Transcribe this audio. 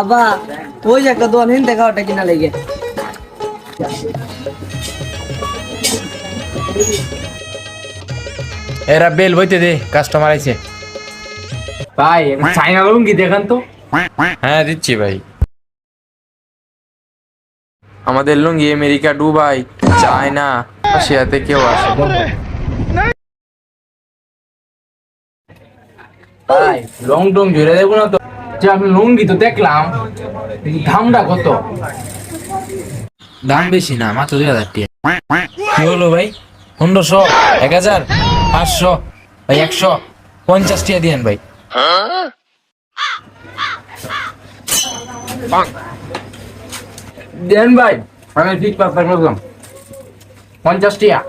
আব্বা ওই যে একটা দোকান হিন দেখা ওটা কিনা লেগে এরা বেল বইতে দে, কাস্টমার আইছে। ভাই চাইনা লুঙ্গি দেখান তো। হ্যাঁ দিচ্ছি ভাই। আমাদের লুঙ্গি আমেরিকা, দুবাই, চায়না, রাশিয়াতে কেউ আসে। ভাই লং টং জুড়ে দেবো না তো? যে আমি লুঙ্গি তো দেখলাম, কিন্তু দামটা কত? দাম বেশি না, মাত্র 2000 টাকা। কি হলো ভাই? 1500, 1000, 500, ভাই 150 টাকা দিয়েন ভাই। দেন ভাই, আমি ঠিক পারতাম বললাম 50 টাকা।